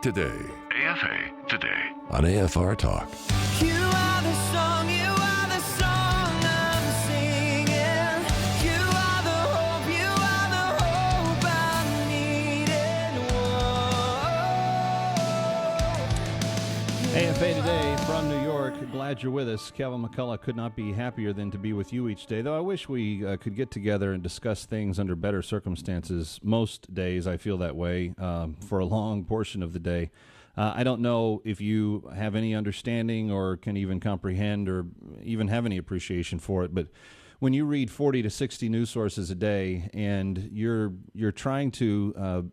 Today. AFA Today. On AFR Talk. You are the song, you are the song I'm singing. You are the hope I needed. Whoa. AFA Today from New York. Glad you're with us. Kevin McCullough could not be happier than to be with you each day, though I wish we could get together and discuss things under better circumstances. Most days I feel that way for a long portion of the day. I don't know if you have any understanding or can even comprehend or even have any appreciation for it, but when you read 40 to 60 news sources a day and you're trying to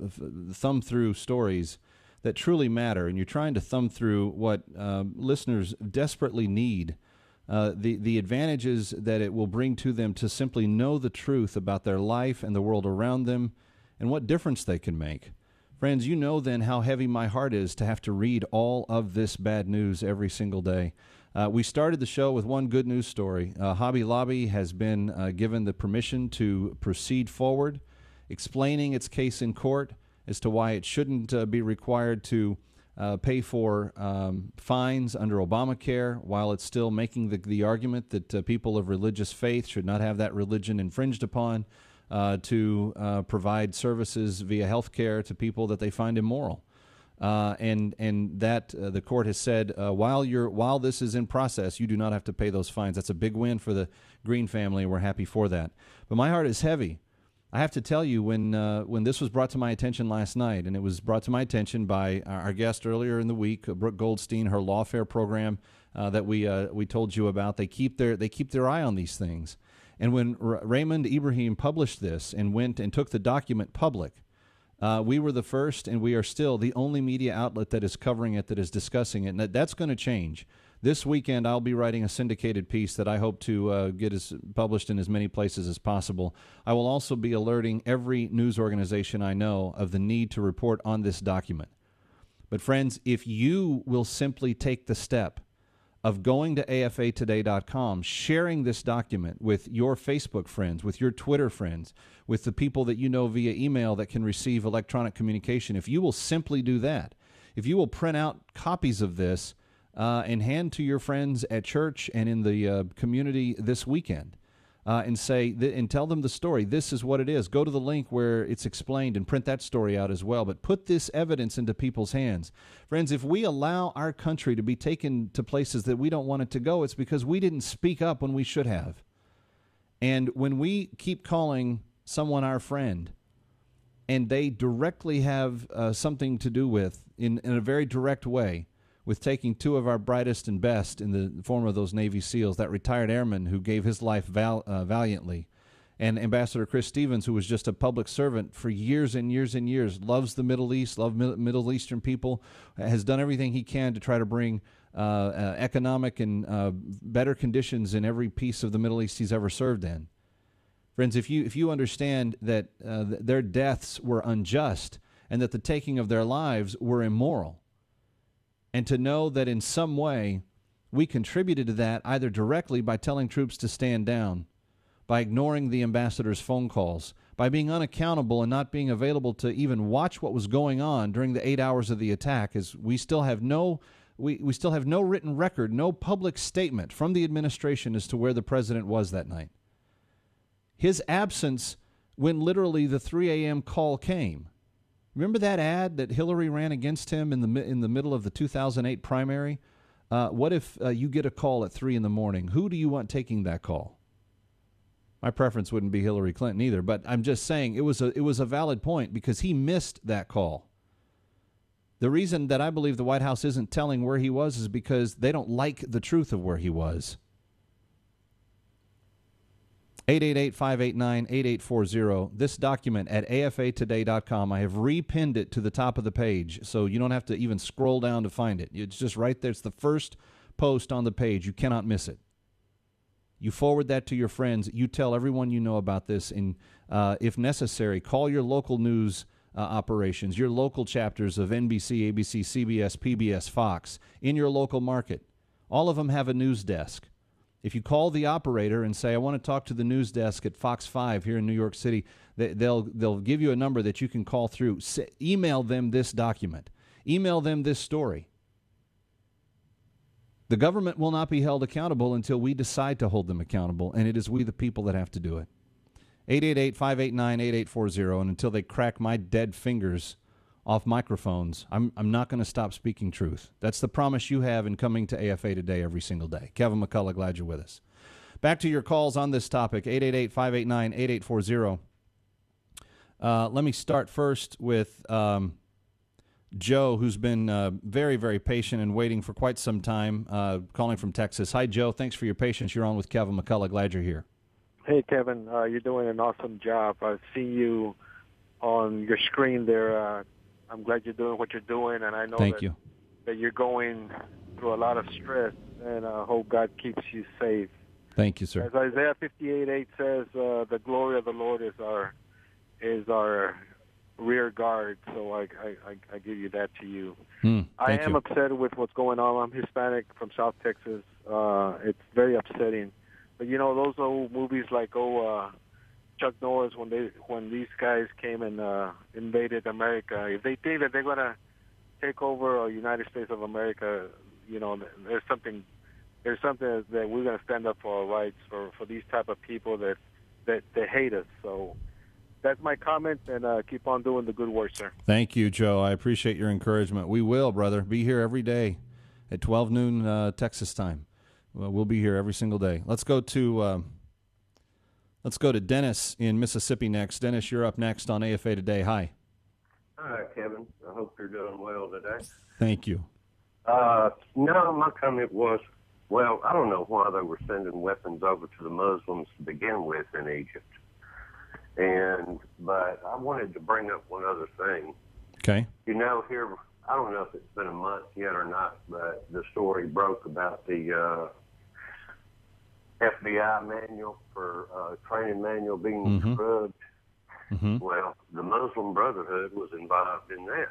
thumb through stories that truly matter, and you're trying to thumb through what listeners desperately need, the advantages that it will bring to them to simply know the truth about their life and the world around them and what difference they can make. Friends, you know then how heavy my heart is to have to read all of this bad news every single day. We started the show with one good news story. Hobby Lobby has been given the permission to proceed forward, explaining its case in court as to why it shouldn't be required to pay for fines under Obamacare, while it's still making the argument that people of religious faith should not have that religion infringed upon to provide services via health care to people that they find immoral. And that the court has said, while this is in process, you do not have to pay those fines. That's a big win for the Green family, and we're happy for that. But my heart is heavy. I have to tell you, when this was brought to my attention last night, and it was brought to my attention by our guest earlier in the week, Brooke Goldstein, her lawfare program that we told you about, they keep their eye on these things. And when Raymond Ibrahim published this and went and took the document public, we were the first, and we are still the only media outlet that is covering it, that is discussing it. And that's going to change. This weekend, I'll be writing a syndicated piece that I hope to get published in as many places as possible. I will also be alerting every news organization I know of the need to report on this document. But friends, if you will simply take the step of going to afatoday.com, sharing this document with your Facebook friends, with your Twitter friends, with the people that you know via email that can receive electronic communication, if you will simply do that, if you will print out copies of this and hand to your friends at church and in the community this weekend, and and tell them the story. This is what it is. Go to the link where it's explained and print that story out as well. But put this evidence into people's hands. Friends, if we allow our country to be taken to places that we don't want it to go, it's because we didn't speak up when we should have. And when we keep calling someone our friend, and they directly have something to do with, in a very direct way, with taking two of our brightest and best in the form of those Navy SEALs, that retired airman who gave his life valiantly, and Ambassador Chris Stevens, who was just a public servant for years and years and years, loves the Middle East, loves Middle Eastern people, has done everything he can to try to bring economic and better conditions in every piece of the Middle East he's ever served in. Friends, if you understand that their deaths were unjust and that the taking of their lives were immoral, and to know that in some way we contributed to that, either directly by telling troops to stand down, by ignoring the ambassador's phone calls, by being unaccountable and not being available to even watch what was going on during the 8 hours of the attack, as we still have no written record, no public statement from the administration as to where the president was that night. His absence when literally the 3 a.m. call came. Remember that ad that Hillary ran against him in the middle of the 2008 primary? What if you get a call at 3 in the morning? Who do you want taking that call? My preference wouldn't be Hillary Clinton either, but I'm just saying it was a valid point because he missed that call. The reason that I believe the White House isn't telling where he was is because they don't like the truth of where he was. 888-589-8840. This document at afatoday.com. I have repinned it to the top of the page, so you don't have to even scroll down to find it. It's just right there. It's the first post on the page. You cannot miss it. You forward that to your friends. You tell everyone you know about this, and if necessary, call your local news operations, your local chapters of NBC, ABC, CBS, PBS, Fox, in your local market. All of them have a news desk. If you call the operator and say, I want to talk to the news desk at Fox 5 here in New York City, they'll give you a number that you can call through. Email them this document. Email them this story. The government will not be held accountable until we decide to hold them accountable, and it is we the people that have to do it. 888-589-8840, and until they crack my dead fingers off microphones, I'm not going to stop speaking truth. That's the promise you have in coming to AFA Today every single day. Kevin McCullough, glad you're with us. Back to your calls on this topic, 888-589-8840. Let me start first with Joe, who's been very, very patient and waiting for quite some time, calling from Texas. Hi, Joe. Thanks for your patience. You're on with Kevin McCullough. Glad you're here. Hey, Kevin. You're doing an awesome job. I've seen you on your screen there. I'm glad you're doing what you're doing, and I know that you're going through a lot of stress, and I hope God keeps you safe. Thank you, sir. As Isaiah 58:8 says, the glory of the Lord is our rear guard, so I give you that to you. I am upset with what's going on. I'm Hispanic from South Texas. It's very upsetting. But, you know, those old movies like, Chuck Norris, when these guys came and invaded America, if they think that they're going to take over the United States of America, you know, there's something that we're going to stand up for our rights for these type of people that they hate us. So that's my comment, and keep on doing the good work, sir. Thank you, Joe. I appreciate your encouragement. We will, brother. Be here every day at 12 noon Texas time. We'll be here every single day. Let's go to Dennis in Mississippi next. Dennis, you're up next on AFA Today. Hi. Hi, Kevin. I hope you're doing well today. Thank you. No, my comment was, well, I don't know why they were sending weapons over to the Muslims to begin with in Egypt. But I wanted to bring up one other thing. Okay. You know, here, I don't know if it's been a month yet or not, but the story broke about the FBI manual for training manual being scrubbed. Mm-hmm. Well, the Muslim Brotherhood was involved in that.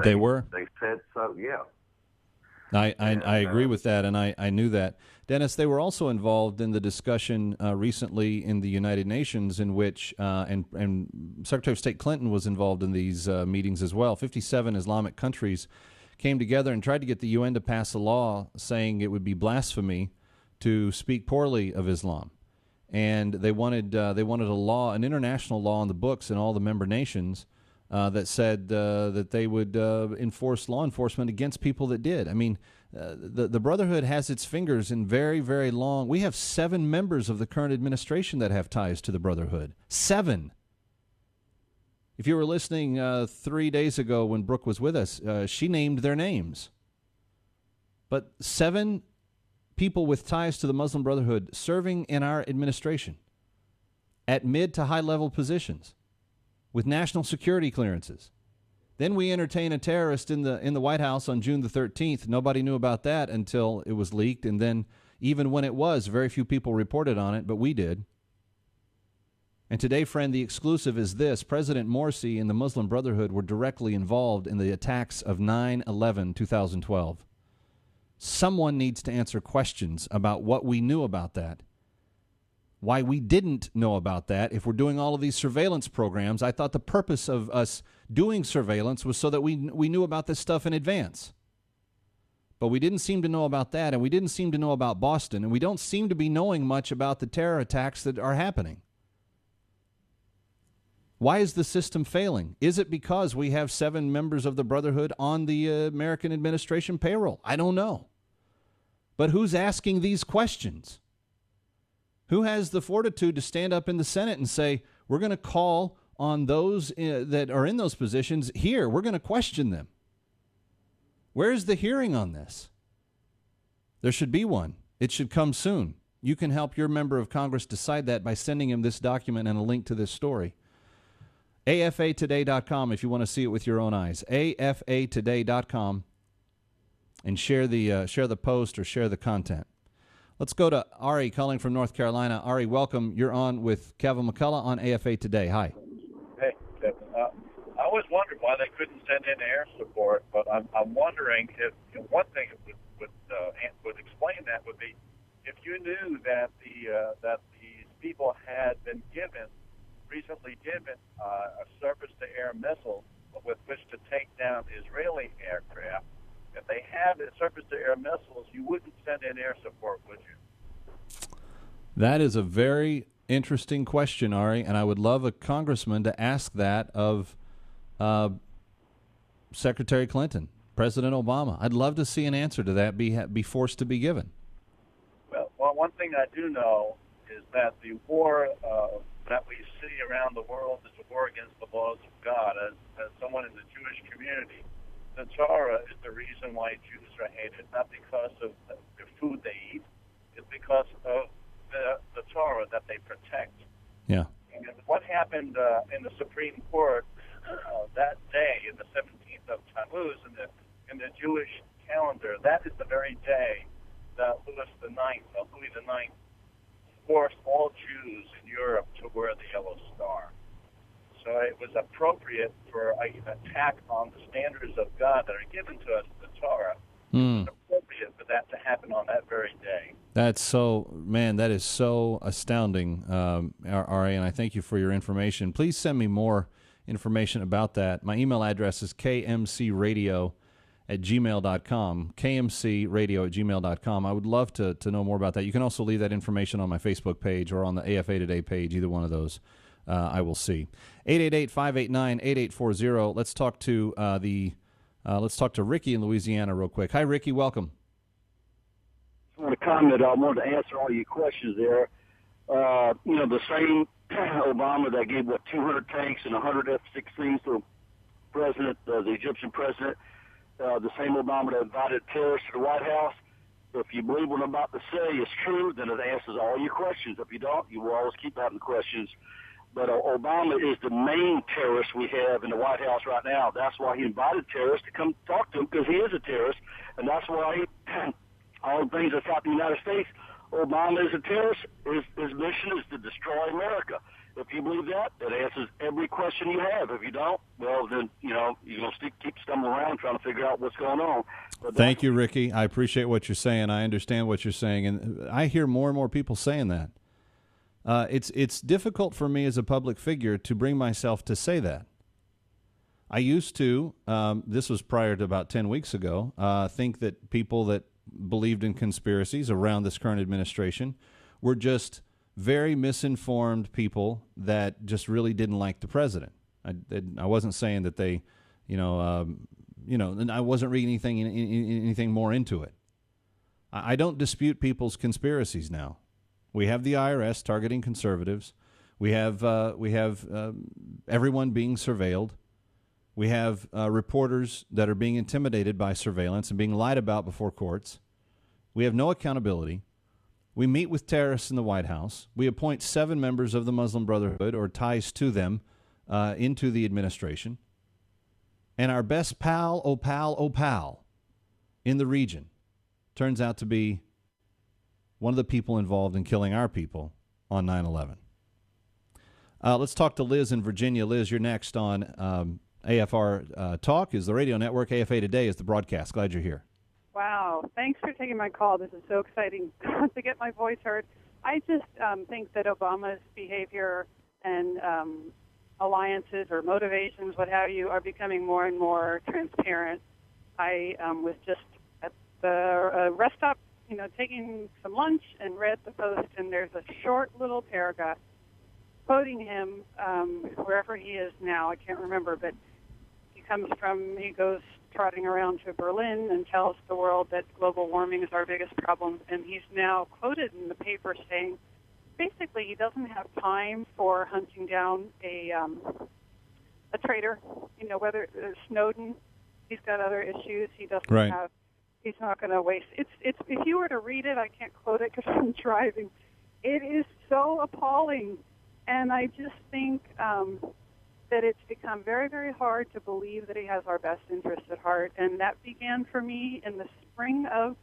They were? They said so, yeah. I agree with that, and I knew that. Dennis, they were also involved in the discussion recently in the United Nations in which, and Secretary of State Clinton was involved in these meetings as well. 57 Islamic countries came together and tried to get the UN to pass a law saying it would be blasphemy to speak poorly of Islam. And they wanted a law, an international law on the books in all the member nations that said that they would enforce law enforcement against people that did. I mean, the Brotherhood has its fingers in very, very long. We have 7 members of the current administration that have ties to the Brotherhood. 7. If you were listening 3 days ago when Brooke was with us, she named their names. But 7 people with ties to the Muslim Brotherhood serving in our administration at mid to high level positions with national security clearances. Then we entertain a terrorist in the White House on June the 13th. Nobody knew about that until it was leaked, and then even when it was, very few people reported on it, but we did. And today, friend, the exclusive is this. President Morsi and the Muslim Brotherhood were directly involved in the attacks of 9/11/2012. Someone needs to answer questions about what we knew about that. Why we didn't know about that. If we're doing all of these surveillance programs, I thought the purpose of us doing surveillance was so that we knew about this stuff in advance. But we didn't seem to know about that, and we didn't seem to know about Boston, and we don't seem to be knowing much about the terror attacks that are happening. Why is the system failing? Is it because we have 7 members of the Brotherhood on the American administration payroll? I don't know. But who's asking these questions? Who has the fortitude to stand up in the Senate and say, we're going to call on those that are in those positions here. We're going to question them. Where's the hearing on this? There should be one. It should come soon. You can help your member of Congress decide that by sending him this document and a link to this story. AFAtoday.com if you want to see it with your own eyes. AFAtoday.com, and share the post or share the content. Let's go to Ari calling from North Carolina. Ari, welcome. You're on with Kevin McCullough on AFA Today. Hi. Hey, Kevin. I always wondered why they couldn't send in air support, but I'm wondering if one thing that would explain that would be if you knew that these people had been recently given a surface-to-air missile with which to take down Israeli aircraft. If they had surface-to-air missiles, you wouldn't send in air support, would you? That is a very interesting question, Ari, and I would love a congressman to ask that of Secretary Clinton, President Obama. I'd love to see an answer to that be forced to be given. Well, one thing I do know is that the war that we see around the world is a war against the laws of God. As someone in the Jewish community, the Torah is the reason why Jews are hated, not because of the food they eat. It's because of the Torah that they protect. Yeah. And what happened in the Supreme Court that day, in the 17th of Tammuz, in the Jewish calendar, that is the very day that Louis IX forced all Jews in Europe to wear the yellow star. So it was appropriate for an attack on the standards of God that are given to us in the Torah. It was appropriate for that to happen on that very day. That is so astounding, Ari, and I thank you for your information. Please send me more information about that. My email address is kmcradio@gmail.com, kmcradio@gmail.com. I would love to know more about that. You can also leave that information on my Facebook page or on the AFA Today page, either one of those. I will see. 888-589-8840. Let's talk to Ricky in Louisiana real quick. Hi, Ricky. Welcome. I want to comment. I wanted to answer all your questions there. The same Obama that gave 200 tanks and 100 F-16s to the Egyptian president. The same Obama that invited terrorists to the White House. If you believe what I'm about to say is true, then it answers all your questions. If you don't, you will always keep having questions. But Obama is the main terrorist we have in the White House right now. That's why he invited terrorists to come talk to him, because he is a terrorist. And that's why all the things that's happening in the United States, Obama is a terrorist. His mission is to destroy America. If you believe that, it answers every question you have. If you don't, well, then, you're going to keep stumbling around trying to figure out what's going on. Thank you, Ricky. I appreciate what you're saying. I understand what you're saying. And I hear more and more people saying that. It's difficult for me as a public figure to bring myself to say that. I used to, this was prior to about 10 weeks ago, think that people that believed in conspiracies around this current administration were just very misinformed people that just really didn't like the president. I wasn't saying that they, and I wasn't reading anything more into it. I don't dispute people's conspiracies now. We have the IRS targeting conservatives. We have everyone being surveilled. We have reporters that are being intimidated by surveillance and being lied about before courts. We have no accountability. We meet with terrorists in the White House. We appoint 7 members of the Muslim Brotherhood or ties to them into the administration. And our best pal in the region turns out to be one of the people involved in killing our people on 9/11. Let's talk to Liz in Virginia. Liz, you're next on AFR Talk is the radio network. AFA Today is the broadcast. Glad you're here. Wow. Thanks for taking my call. This is so exciting to get my voice heard. I just think that Obama's behavior and alliances or motivations, what have you, are becoming more and more transparent. I was just at the rest stop, taking some lunch and read the Post, and there's a short little paragraph quoting him wherever he is now. I can't remember, but he goes trotting around to Berlin and tells the world that global warming is our biggest problem, and he's now quoted in the paper saying basically he doesn't have time for hunting down a traitor, whether Snowden, he's got other issues, he doesn't right. have. He's not going to waste. It's. If you were to read it, I can't quote it because I'm driving. It is so appalling, and I just think that it's become very, very hard to believe that he has our best interests at heart. And that began for me in the spring of,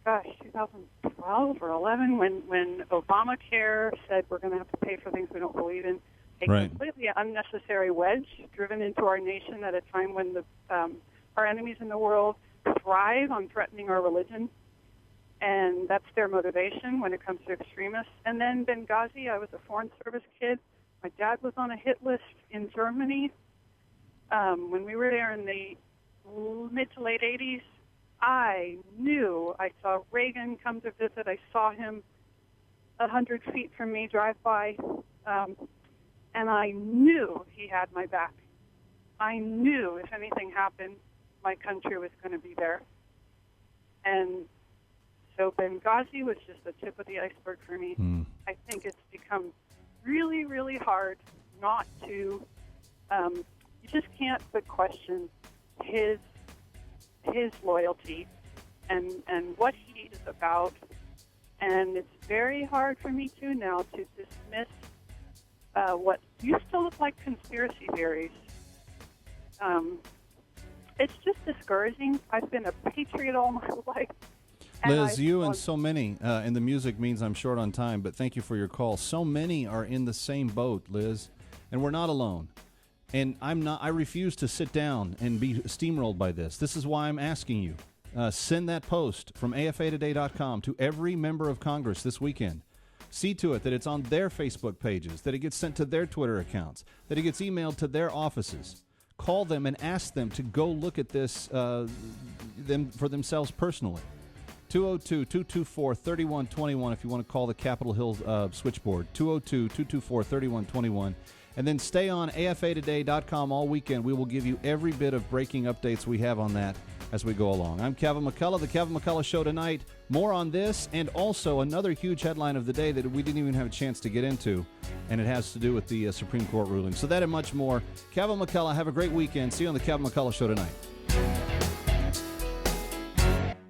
2012 or 11, when Obamacare said we're going to have to pay for things we don't believe in. A right. completely unnecessary wedge driven into our nation at a time when our enemies in the world thrive on threatening our religion, and that's their motivation when it comes to extremists. And then Benghazi, I was a Foreign Service kid. My dad was on a hit list in Germany. When we were there in the mid to late 80s, I knew. I saw Reagan come to visit. I saw him 100 feet from me drive by, and I knew he had my back. I knew if anything happened, my country was going to be there. And so Benghazi was just the tip of the iceberg for me. I think it's become really, really hard not to, you just can't but question his loyalty and what he is about. And it's very hard for me, too, now to dismiss what used to look like conspiracy theories. It's just discouraging. I've been a patriot all my life. Liz, you and so many, and the music means I'm short on time, but thank you for your call. So many are in the same boat, Liz, and we're not alone. And I refuse to sit down and be steamrolled by this. This is why I'm asking you. Send that post from afatoday.com to every member of Congress this weekend. See to it that it's on their Facebook pages, that it gets sent to their Twitter accounts, that it gets emailed to their offices. Call them and ask them to go look at this them for themselves personally. 202-224-3121 if you want to call the Capitol Hill switchboard. 202-224-3121. And then stay on afatoday.com all weekend. We will give you every bit of breaking updates we have on that as we go along. I'm Kevin McCullough, The Kevin McCullough Show tonight. More on this and also another huge headline of the day that we didn't even have a chance to get into, and it has to do with the Supreme Court ruling. So that and much more. Kevin McCullough, have a great weekend. See you on The Kevin McCullough Show tonight.